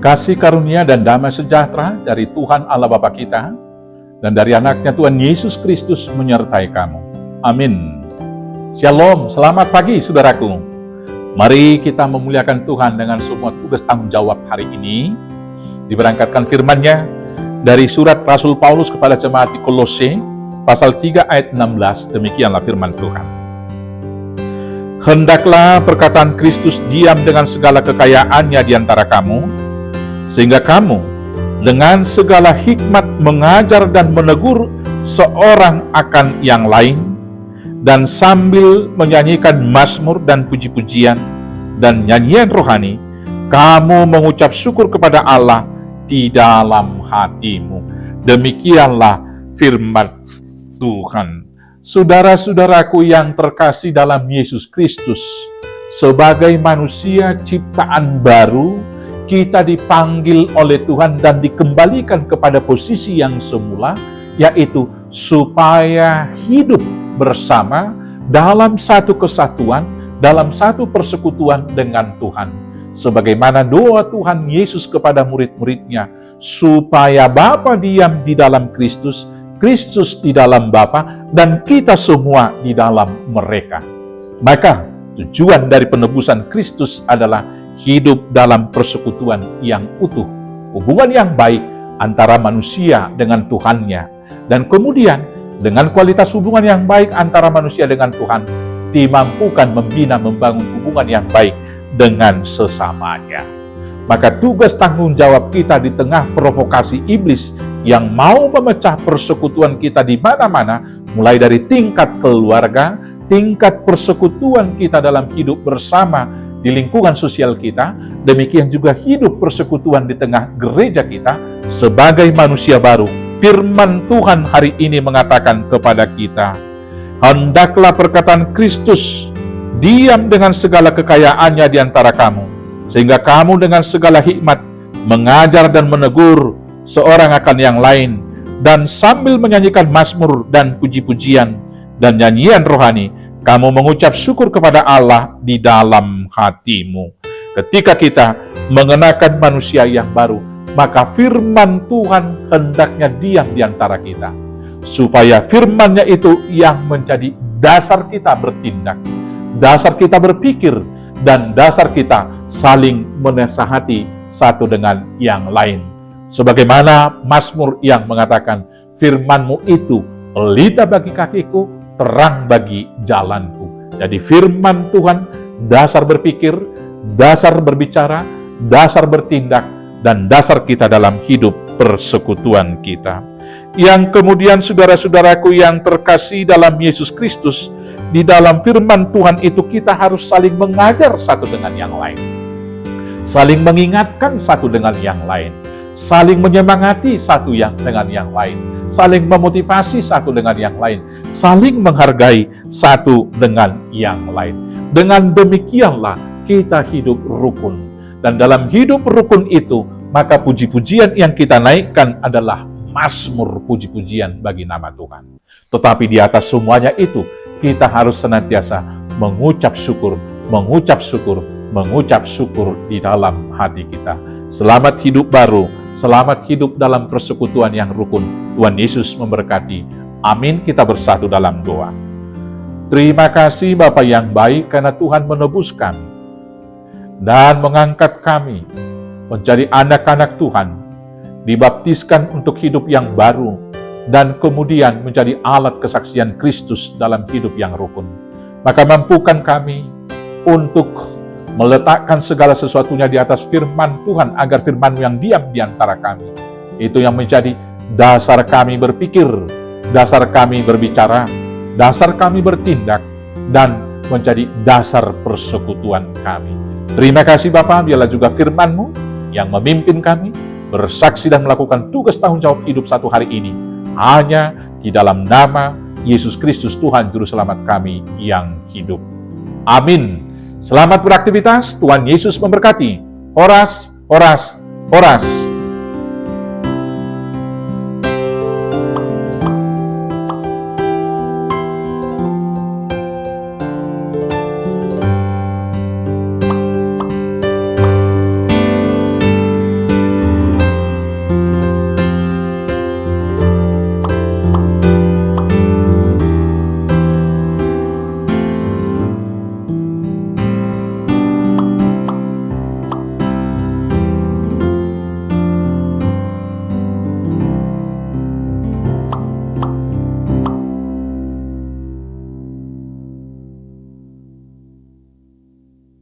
Kasih karunia dan damai sejahtera dari Tuhan Allah Bapa kita dan dari anaknya Tuhan Yesus Kristus menyertai kamu. Amin. Shalom, selamat pagi saudaraku. Mari kita memuliakan Tuhan dengan semua tugas tanggung jawab hari ini. Diberangkatkan firman-Nya dari surat Rasul Paulus kepada jemaat di Kolose, pasal 3 ayat 16, demikianlah firman Tuhan. Hendaklah perkataan Kristus diam dengan segala kekayaannya di antara kamu, sehingga kamu dengan segala hikmat mengajar dan menegur seorang akan yang lain, dan sambil menyanyikan mazmur dan puji-pujian dan nyanyian rohani, kamu mengucap syukur kepada Allah di dalam hatimu. Demikianlah firman Tuhan. Saudara-saudaraku yang terkasih dalam Yesus Kristus, sebagai manusia ciptaan baru, kita dipanggil oleh Tuhan dan dikembalikan kepada posisi yang semula, yaitu supaya hidup bersama dalam satu kesatuan, dalam satu persekutuan dengan Tuhan. Sebagaimana doa Tuhan Yesus kepada murid-muridnya, supaya Bapa diam di dalam Kristus, Kristus di dalam Bapa, dan kita semua di dalam mereka. Maka tujuan dari penebusan Kristus adalah hidup dalam persekutuan yang utuh, hubungan yang baik antara manusia dengan Tuhannya, dan kemudian dengan kualitas hubungan yang baik antara manusia dengan Tuhan, dimampukan membina, membangun hubungan yang baik dengan sesamanya. Maka tugas tanggung jawab kita di tengah provokasi iblis yang mau memecah persekutuan kita di mana-mana, mulai dari tingkat keluarga, tingkat persekutuan kita dalam hidup bersama di lingkungan sosial kita, demikian juga hidup persekutuan di tengah gereja kita sebagai manusia baru. Firman Tuhan hari ini mengatakan kepada kita, hendaklah perkataan Kristus diam dengan segala kekayaannya di antara kamu, sehingga kamu dengan segala hikmat mengajar dan menegur seorang akan yang lain, dan sambil menyanyikan mazmur dan puji-pujian dan nyanyian rohani, kamu mengucap syukur kepada Allah di dalam hatimu. Ketika kita mengenakan manusia yang baru, maka firman Tuhan hendaknya diam di antara kita, supaya firman-Nya itu yang menjadi dasar kita bertindak, dasar kita berpikir, dan dasar kita saling menasihati satu dengan yang lain. Sebagaimana mazmur yang mengatakan, firman-Mu itu pelita bagi kakiku, terang bagi jalanku. Jadi firman Tuhan dasar berpikir, dasar berbicara, dasar bertindak, dan dasar kita dalam hidup persekutuan kita. Yang kemudian saudara-saudaraku yang terkasih dalam Yesus Kristus, di dalam firman Tuhan itu kita harus saling mengajar satu dengan yang lain, saling mengingatkan satu dengan yang lain, saling menyemangati satu dengan yang lain, saling memotivasi satu dengan yang lain, saling menghargai satu dengan yang lain. Dengan demikianlah kita hidup rukun. Dan dalam hidup rukun itu, maka puji-pujian yang kita naikkan adalah mazmur puji-pujian bagi nama Tuhan. Tetapi di atas semuanya itu, kita harus senantiasa mengucap syukur, mengucap syukur, mengucap syukur di dalam hati kita. Selamat hidup baru, selamat hidup dalam persekutuan yang rukun. Tuhan Yesus memberkati. Amin. Kita bersatu dalam doa. Terima kasih Bapa yang baik, karena Tuhan menebus kami dan mengangkat kami menjadi anak-anak Tuhan, dibaptiskan untuk hidup yang baru, dan kemudian menjadi alat kesaksian Kristus dalam hidup yang rukun. Maka mampukan kami untuk meletakkan segala sesuatunya di atas firman Tuhan, agar firman-Mu yang diam di antara kami, itu yang menjadi dasar kami berpikir, dasar kami berbicara, dasar kami bertindak, dan menjadi dasar persekutuan kami. Terima kasih Bapa, biarlah juga firman-Mu yang memimpin kami bersaksi dan melakukan tugas tanggung jawab hidup satu hari ini, hanya di dalam nama Yesus Kristus Tuhan Juru Selamat kami yang hidup. Amin. Selamat beraktivitas, Tuhan Yesus memberkati. Oras, oras, oras.